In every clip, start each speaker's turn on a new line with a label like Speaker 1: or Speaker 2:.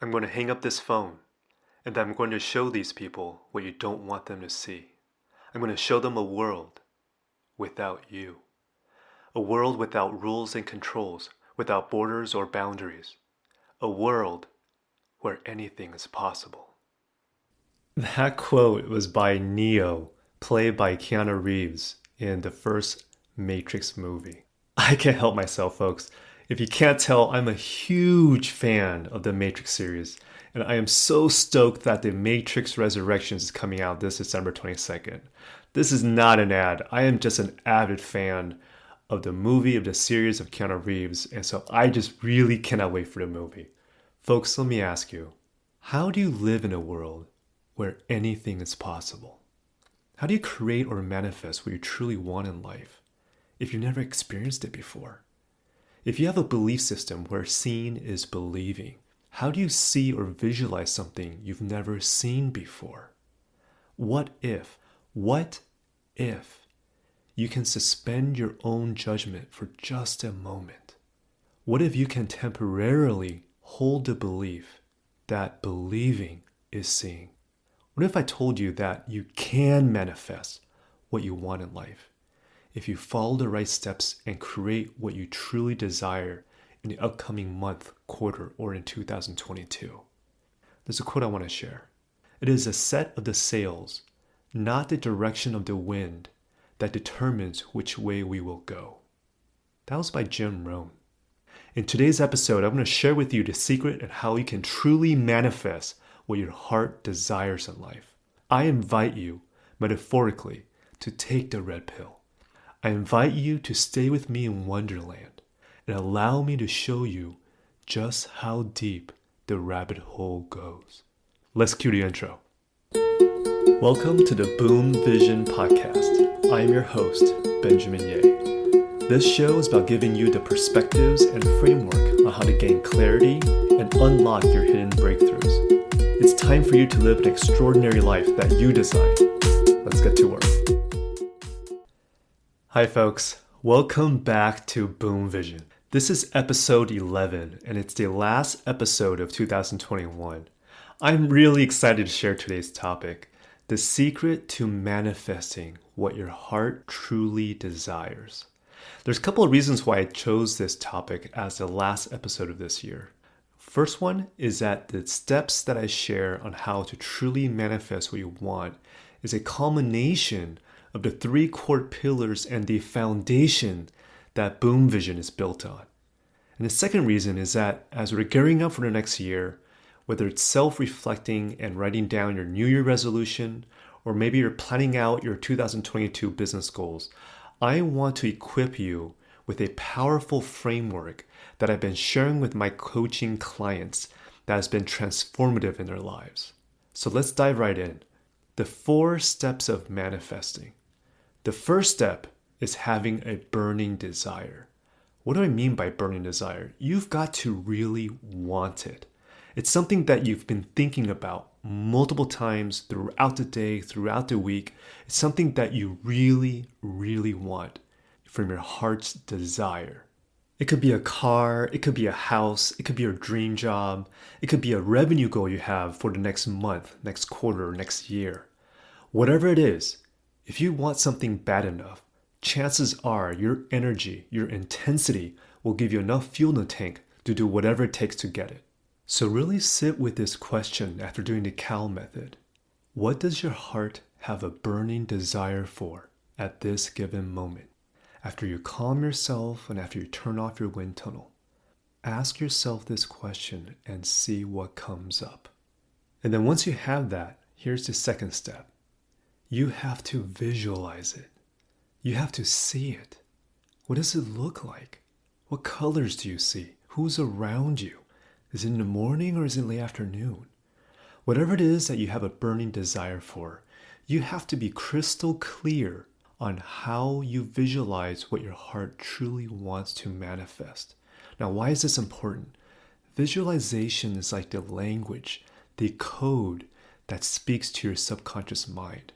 Speaker 1: I'm going to hang up this phone, and I'm going to show these people what you don't want them to see. I'm going to show them a world without you. A world without rules and controls, without borders or boundaries. A world where anything is possible. That quote was by Neo, played by Keanu Reeves in the first Matrix movie. I can't help myself, folks. If you can't tell, I'm a huge fan of the Matrix series, and I am so stoked that The Matrix Resurrections is coming out this December 22nd. This is not an ad. I am just an avid fan of the movie, of the series of Keanu Reeves, and so I just really cannot wait for the movie. Folks, let me ask you, how do you live in a world where anything is possible? How do you create or manifest what you truly want in life if you've never experienced it before? If you have a belief system where seeing is believing, how do you see or visualize something you've never seen before? What if you can suspend your own judgment for just a moment? What if you can temporarily hold the belief that believing is seeing? What if I told you that you can manifest what you want in life if you follow the right steps and create what you truly desire in the upcoming month, quarter, or in 2022? There's a quote I want to share. It is a set of the sails, not the direction of the wind, that determines which way we will go. That was by Rohn. In today's episode, I'm going to share with you the secret and how you can truly manifest what your heart desires in life. I invite you, metaphorically, to take the red pill. I invite you to stay with me in Wonderland and allow me to show you just how deep the rabbit hole goes. Let's cue the intro. Welcome to the Boom Vision Podcast. I am your host, Benjamin Ye. This show is about giving you the perspectives and framework on how to gain clarity and unlock your hidden breakthroughs. It's time for you to live an extraordinary life that you design. Let's get to work. Hi folks, welcome back to Boom Vision. This is episode 11 and it's the last episode of 2021. I'm really excited to share today's topic, the secret to manifesting what your heart truly desires. There's a couple of reasons why I chose this topic as the last episode of this year. First one is that the steps that I share on how to truly manifest what you want is a culmination of the 3 core pillars and the foundation that Boom Vision is built on. And the second reason is that as we're gearing up for the next year, whether it's self-reflecting and writing down your New Year resolution, or maybe you're planning out your 2022 business goals, I want to equip you with a powerful framework that I've been sharing with my coaching clients that has been transformative in their lives. So let's dive right in. The 4 steps of manifesting. The first step is having a burning desire. What do I mean by burning desire? You've got to really want it. It's something that you've been thinking about multiple times throughout the day, throughout the week. It's something that you really, really want from your heart's desire. It could be a car, it could be a house, it could be your dream job, it could be a revenue goal you have for the next month, next quarter, next year. Whatever it is, if you want something bad enough, chances are your energy, your intensity will give you enough fuel in the tank to do whatever it takes to get it. So really sit with this question after doing the CAL method. What does your heart have a burning desire for at this given moment? After you calm yourself and after you turn off your wind tunnel, ask yourself this question and see what comes up. And then once you have that, here's the second step. You have to visualize it. You have to see it. What does it look like? What colors do you see? Who's around you? Is it in the morning or is it in the afternoon? Whatever it is that you have a burning desire for, you have to be crystal clear on how you visualize what your heart truly wants to manifest. Now, why is this important? Visualization is like the language, the code that speaks to your subconscious mind,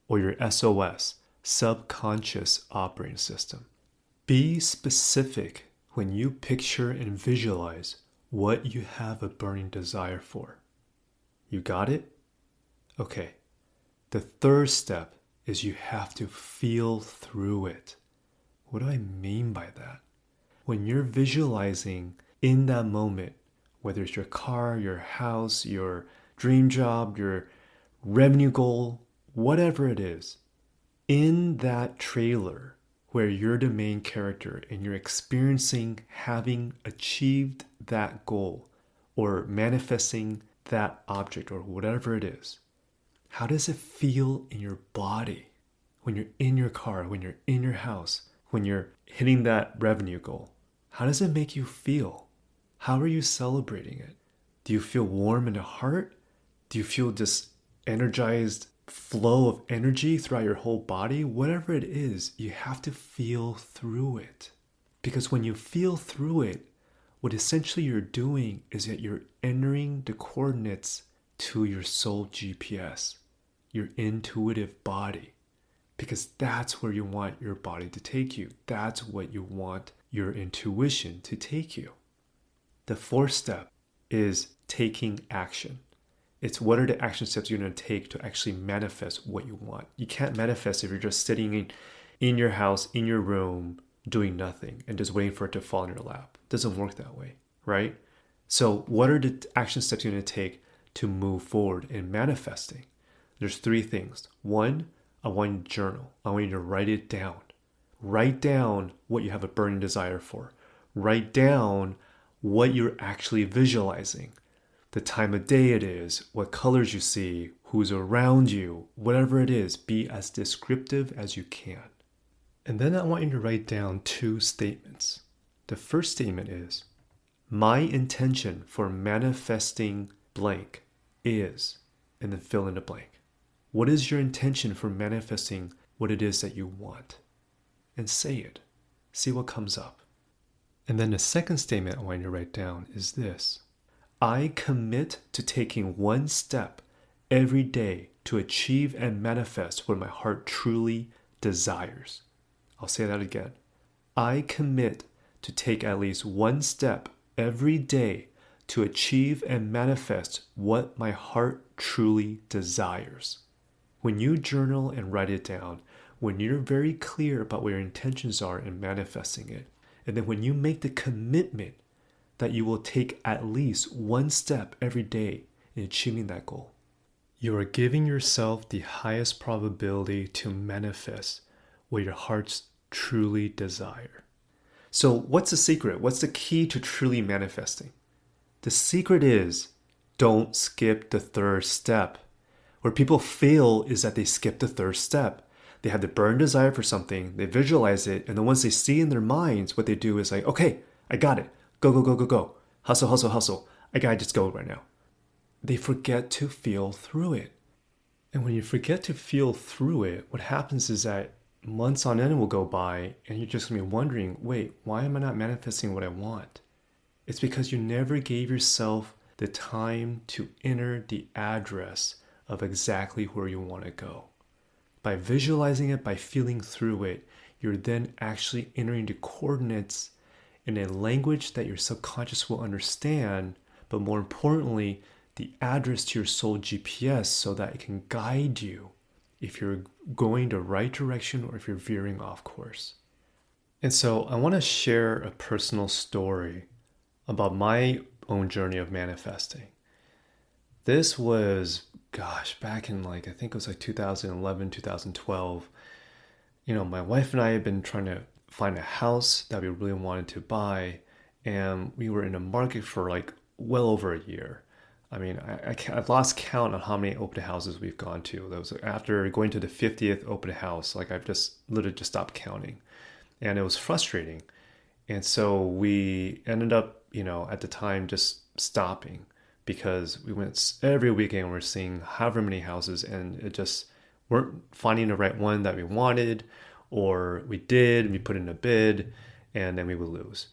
Speaker 1: or your SOS, subconscious operating system. Be specific when you picture and visualize what you have a burning desire for. You got it? Okay. The third step is you have to feel through it. What do I mean by that? When you're visualizing in that moment, whether it's your car, your house, your dream job, your revenue goal, whatever it is, in that trailer where you're the main character and you're experiencing having achieved that goal or manifesting that object or whatever it is, how does it feel in your body when you're in your car, when you're in your house, when you're hitting that revenue goal? How does it make you feel? How are you celebrating it? Do you feel warm in the heart? Do you feel this energized flow of energy throughout your whole body? Whatever it is, you have to feel through it. Because when you feel through it, what essentially you're doing is that you're entering the coordinates to your soul GPS, your intuitive body. Because that's where you want your body to take you. That's what you want your intuition to take you. The fourth step is taking action. It's what are the action steps you're going to take to actually manifest what you want. You can't manifest if you're just sitting in your house, in your room, doing nothing and just waiting for it to fall in your lap. It doesn't work that way, right? So what are the action steps you're going to take to move forward in manifesting? There's three things. One, I want you to journal. I want you to write it down. Write down what you have a burning desire for. Write down what you're actually visualizing. The time of day it is, what colors you see, who's around you, whatever it is, be as descriptive as you can. And then I want you to write down two statements. The first statement is, my intention for manifesting blank is, and then fill in the blank. What is your intention for manifesting what it is that you want? And say it. See what comes up. And then the second statement I want you to write down is this. I commit to taking one step every day to achieve and manifest what my heart truly desires. I'll say that again. I commit to take at least one step every day to achieve and manifest what my heart truly desires. When you journal and write it down, when you're very clear about what your intentions are in manifesting it, and then when you make the commitment that you will take at least one step every day in achieving that goal, you are giving yourself the highest probability to manifest what your hearts truly desire. So what's the secret? What's the key to truly manifesting? The secret is don't skip the third step. Where people fail is that they skip the third step. They have the burning desire for something, they visualize it, and then once they see in their minds, what they do is like, okay, I got it. Go, go, go, go, go. Hustle, hustle, hustle. I gotta just go right now. They forget to feel through it. And when you forget to feel through it, what happens is that months on end will go by and you're just gonna be wondering, wait, why am I not manifesting what I want? It's because you never gave yourself the time to enter the address of exactly where you want to go. By visualizing it, by feeling through it, you're then actually entering the coordinates in a language that your subconscious will understand, but more importantly, the address to your soul GPS so that it can guide you if you're going the right direction or if you're veering off course. And so I want to share a personal story about my own journey of manifesting. This was, back in I think it was 2011, 2012. My wife and I had been trying to find a house that we really wanted to buy, and we were in the market for well over a year. I mean, I've lost count on how many open houses we've gone to. That was after going to the 50th open house, I've just literally just stopped counting. And it was frustrating. And so we ended up, at the time just stopping because we went every weekend and we're seeing however many houses and it just weren't finding the right one that we wanted, or we did, and we put in a bid and then we would lose.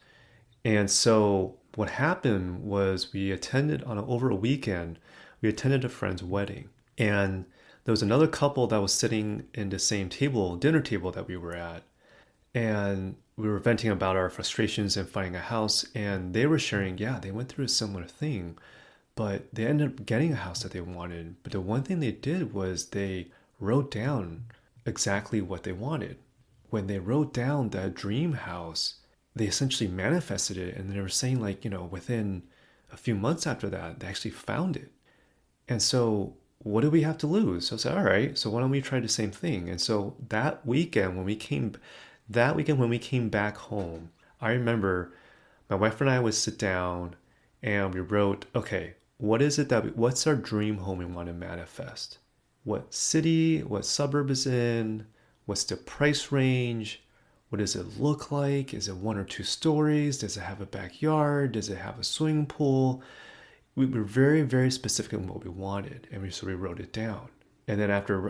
Speaker 1: And so what happened was we attended over a weekend, we attended a friend's wedding, and there was another couple that was sitting in the same dinner table that we were at. And we were venting about our frustrations in finding a house, and they were sharing, yeah, they went through a similar thing, but they ended up getting a house that they wanted. But the one thing they did was they wrote down exactly what they wanted. When they wrote down that dream house, they essentially manifested it, and they were saying, like, within a few months after that, they actually found it. And so, what do we have to lose? So I said, all right, so why don't we try the same thing? And so that weekend when we came back home, I remember my wife and I would sit down and we wrote, okay, what's our dream home we want to manifest? What city, what suburb is in? What's the price range? What does it look like? Is it 1 or 2 stories? Does it have a backyard? Does it have a swimming pool? We were very, very specific in what we wanted, and so we wrote it down. And then after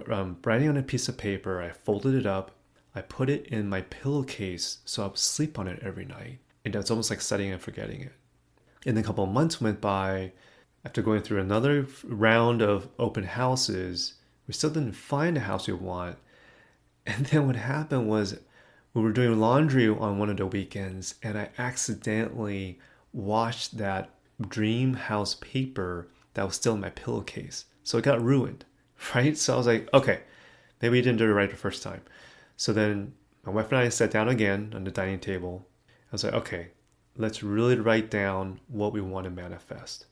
Speaker 1: writing on a piece of paper, I folded it up. I put it in my pillowcase so I would sleep on it every night. And it's almost like setting and forgetting it. And then a couple of months went by. After going through another round of open houses, we still didn't find a house we want. And then what happened was we were doing laundry on one of the weekends, and I accidentally washed that dream house paper that was still in my pillowcase. So it got ruined, right? So I was like, okay, maybe we didn't do it right the first time. So then my wife and I sat down again on the dining table. I was like, okay, let's really write down what we want to manifest.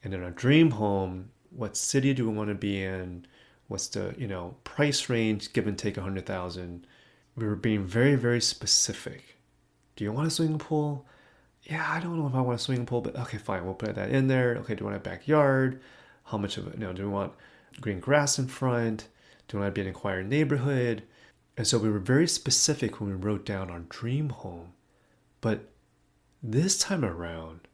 Speaker 1: And in our dream home, what city do we want to be in? What's the, price range, give and take 100,000. We were being very, very specific. Do you want a swimming pool? Yeah, I don't know if I want a swimming pool, but okay, fine, we'll put that in there. Okay, do you want a backyard? How much of it, do we want green grass in front? Do we want to be in a quiet neighborhood? And so we were very specific when we wrote down our dream home. But this time around,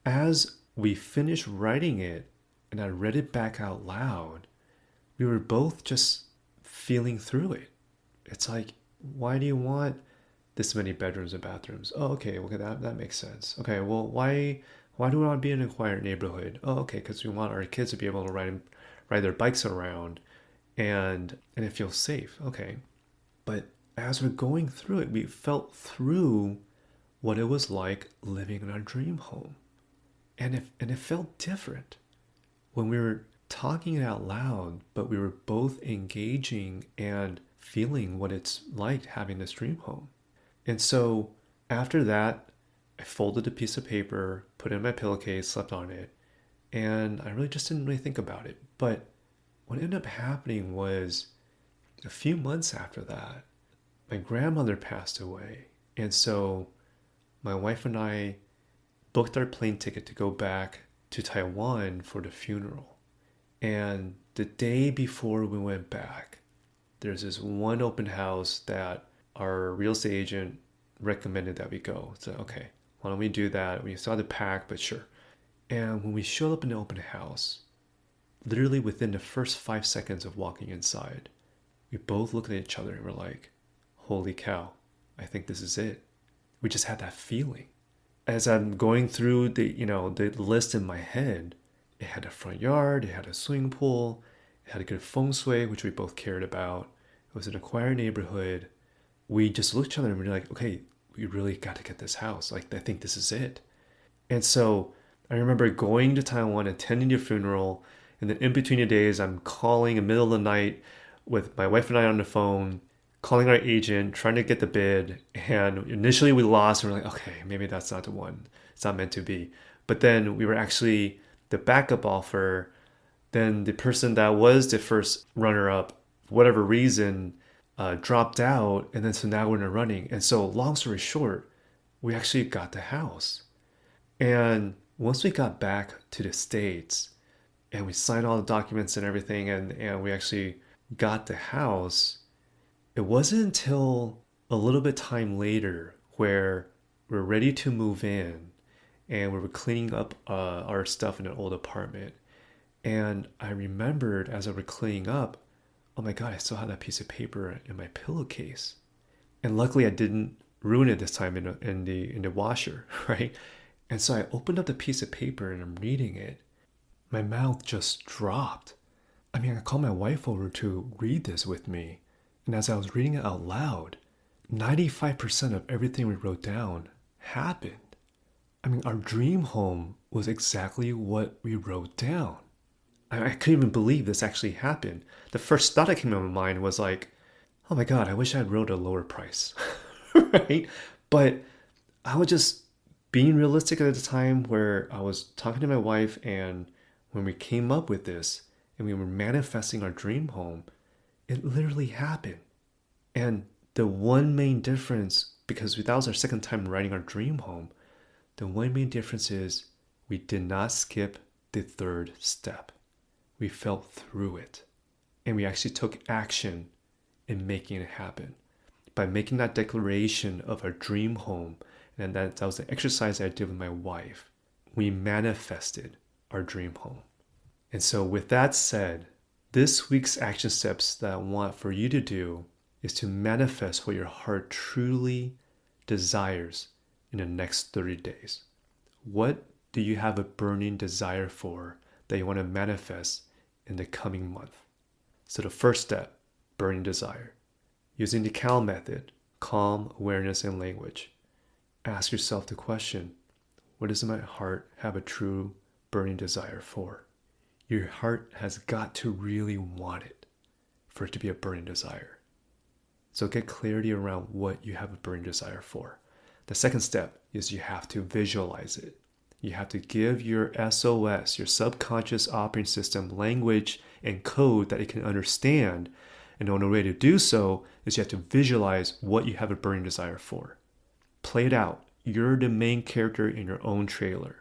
Speaker 1: as we finished writing it and I read it back out loud, we were both just feeling through it. It's like, why do you want this many bedrooms and bathrooms? Oh, okay, well, that makes sense. Okay, well, why do we want to be in a quiet neighborhood? Oh, okay, because we want our kids to be able to ride their bikes around, and it feels safe. Okay, but as we're going through it, we felt through what it was like living in our dream home, and it felt different when we were talking it out loud, but we were both engaging and feeling what it's like having this dream home. And so after that, I folded a piece of paper, put it in my pillowcase, slept on it, and I really just didn't really think about it. But what ended up happening was a few months after that, my grandmother passed away. And so my wife and I booked our plane ticket to go back to Taiwan for the funeral. And the day before we went back, there's this one open house that our real estate agent recommended that we go. So, okay, why don't we do that? We saw the pack, but sure. And when we showed up in the open house, literally within the first 5 seconds of walking inside, we both looked at each other and were like, holy cow, I think this is it. We just had that feeling. As I'm going through the list in my head, it had a front yard, it had a swimming pool, it had a good feng shui, which we both cared about. It was in a quiet neighborhood. We just looked at each other and we were like, okay, we really got to get this house. Like, I think this is it. And so I remember going to Taiwan, attending the funeral, and then in between the days, I'm calling in the middle of the night with my wife and I on the phone, calling our agent, trying to get the bid. And initially we lost, and we're like, okay, maybe that's not the one. It's not meant to be. But then we were actually the backup offer. Then the person that was the first runner-up, for whatever reason, dropped out. And then so now we're in the running. And so long story short, we actually got the house. And once we got back to the States and we signed all the documents and everything, and we actually got the house, it wasn't until a little bit time later where we're ready to move in and we were cleaning up our stuff in an old apartment. And I remembered as I was cleaning up, oh my God, I still had that piece of paper in my pillowcase. And luckily I didn't ruin it this time in the washer, right? And so I opened up the piece of paper and I'm reading it. My mouth just dropped. I called my wife over to read this with me. And as I was reading it out loud, 95% of everything we wrote down happened. I mean, our dream home was exactly what we wrote down. I couldn't even believe this actually happened. The first thought that came to my mind was like, oh my God, I wish I had wrote a lower price, right? But I was just being realistic at the time where I was talking to my wife, and when we came up with this and we were manifesting our dream home, it literally happened. And the one main difference, because that was our second time writing our dream home, the one main difference is we did not skip the third step. We felt through it. And we actually took action in making it happen. By making that declaration of our dream home, and that was the exercise I did with my wife, we manifested our dream home. And so with that said, this week's action steps that I want for you to do is to manifest what your heart truly desires in the next 30 days. What do you have a burning desire for that you want to manifest in the coming month? So the first step, burning desire. Using the CAL method, calm, awareness, and language. Ask yourself the question, what does my heart have a true burning desire for? Your heart has got to really want it for it to be a burning desire. So get clarity around what you have a burning desire for. The second step is you have to visualize it. You have to give your SOS, your subconscious operating system, language and code that it can understand. And the only way to do so is you have to visualize what you have a burning desire for. Play it out. You're the main character in your own trailer.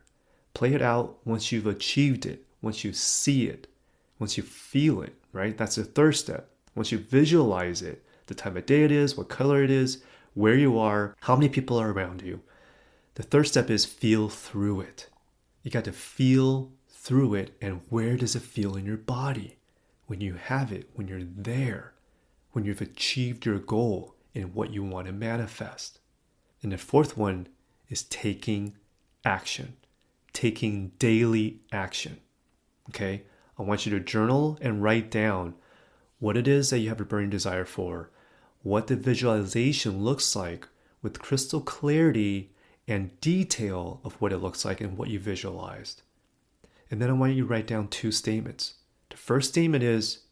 Speaker 1: Play it out once you've achieved it, once you see it, once you feel it, right? That's the third step. Once you visualize it, the time of day it is, what color it is, where you are, how many people are around you. The third step is feel through it. You got to feel through it, and where does it feel in your body? When you have it, when you're there, when you've achieved your goal in what you want to manifest. And the fourth one is taking action, taking daily action. Okay? I want you to journal and write down what it is that you have a burning desire for, what the visualization looks like with crystal clarity and detail of what it looks like and what you visualized. And then I want you to write down two statements. The first statement is,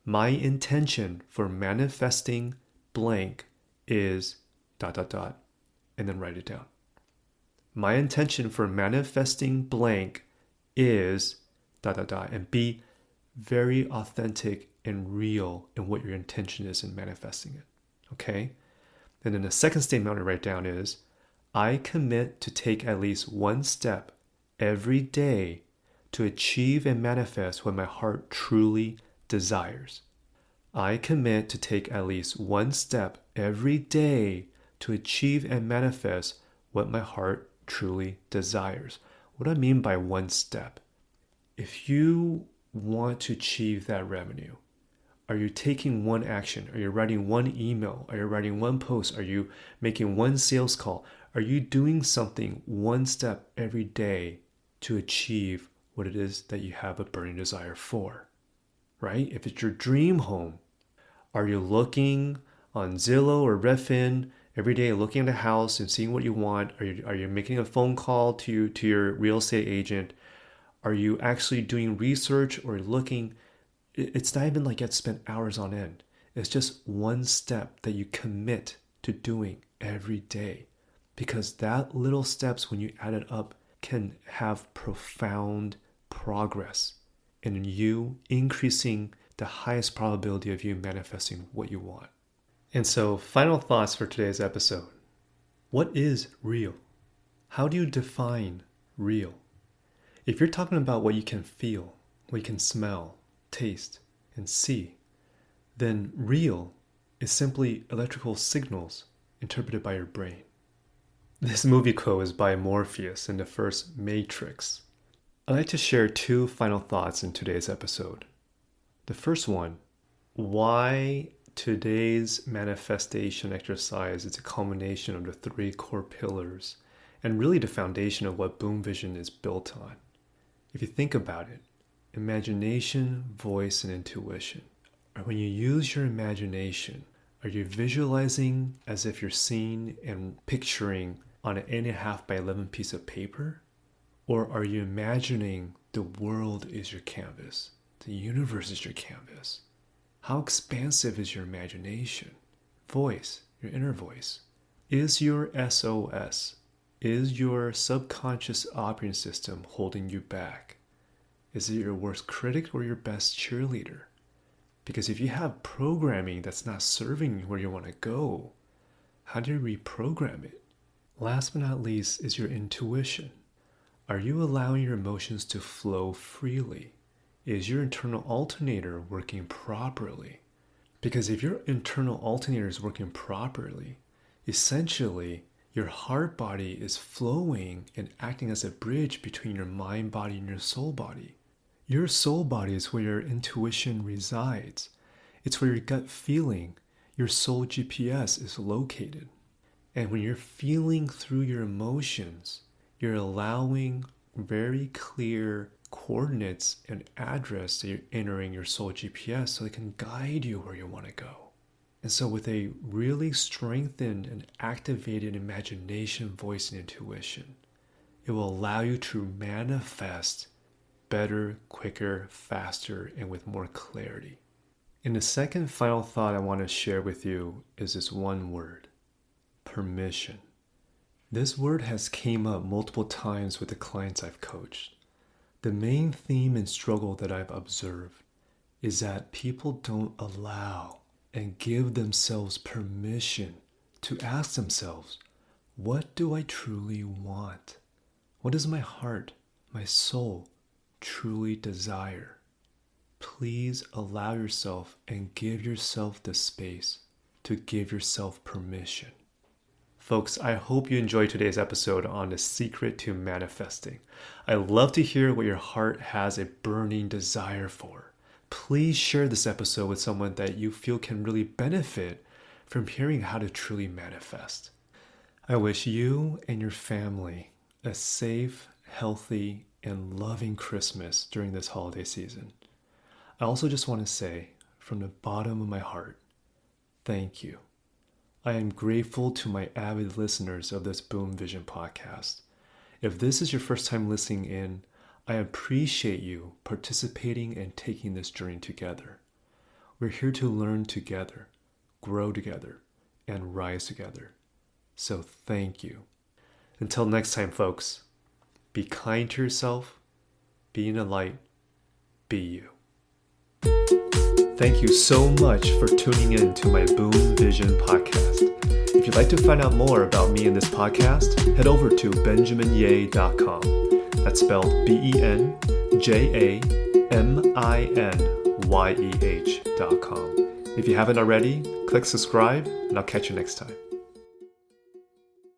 Speaker 1: my intention for manifesting blank is ... and then write it down. My intention for manifesting blank is ... and be very authentic and real in what your intention is in manifesting it. Okay? And then the second statement I want to write down is, I commit to take at least one step every day to achieve and manifest what my heart truly desires. I commit to take at least one step every day to achieve and manifest what my heart truly desires. What do I mean by one step? If you want to achieve that revenue, are you taking one action? Are you writing one email? Are you writing one post? Are you making one sales call? Are you doing something one step every day to achieve what it is that you have a burning desire for? Right? If it's your dream home, are you looking on Zillow or Redfin every day, looking at the house and seeing what you want? Are you making a phone call to your real estate agent? Are you actually doing research or looking? It's not even like you have to spend hours on end. It's just one step that you commit to doing every day. Because that little steps, when you add it up, can have profound progress in you increasing the highest probability of you manifesting what you want. And so, final thoughts for today's episode. What is real? How do you define real? If you're talking about what you can feel, what you can smell, taste, and see, then real is simply electrical signals interpreted by your brain. This movie quote is by Morpheus in the first Matrix. I'd like to share two final thoughts in today's episode. The first one, why today's manifestation exercise is a culmination of the three core pillars and really the foundation of what Boom Vision is built on. If you think about it, imagination, voice, and intuition. When you use your imagination, Are you visualizing as if you're seeing and picturing on an 8.5 by 11 piece of paper? Or are you imagining the world is your canvas? The universe is your canvas? How expansive is your imagination? Voice, your inner voice. Is your SOS, is your subconscious operating system holding you back? Is it your worst critic or your best cheerleader? Because if you have programming that's not serving you where you want to go, how do you reprogram it? Last but not least is your intuition. Are you allowing your emotions to flow freely? Is your internal alternator working properly? Because if your internal alternator is working properly, essentially your heart body is flowing and acting as a bridge between your mind body and your soul body. Your soul body is where your intuition resides. It's where your gut feeling, your soul GPS is located. And when you're feeling through your emotions, you're allowing very clear coordinates and address that you're entering your soul GPS so it can guide you where you want to go. And so with a really strengthened and activated imagination, voice, and intuition, it will allow you to manifest better, quicker, faster, and with more clarity. And the second final thought I want to share with you is this one word: permission. This word has came up multiple times with the clients I've coached. The main theme and struggle that I've observed is that people don't allow and give themselves permission to ask themselves, what do I truly want? What does my heart, my soul, truly desire? Please allow yourself and give yourself the space to give yourself permission. Folks, I hope you enjoyed today's episode on the secret to manifesting. I love to hear what your heart has a burning desire for. Please share this episode with someone that you feel can really benefit from hearing how to truly manifest. I wish you and your family a safe, healthy, and loving Christmas during this holiday season. I also just want to say, from the bottom of my heart, thank you. I am grateful to my avid listeners of this Boom Vision podcast. If this is your first time listening in, I appreciate you participating and taking this journey together. We're here to learn together, grow together, and rise together. So thank you. Until next time, folks, be kind to yourself, be in the light, be you. Thank you so much for tuning in to my Boom Vision podcast. If you'd like to find out more about me and this podcast, head over to benjaminYeh.com. That's spelled BenjaminYeh.com. If you haven't already, click subscribe, and I'll catch you next time.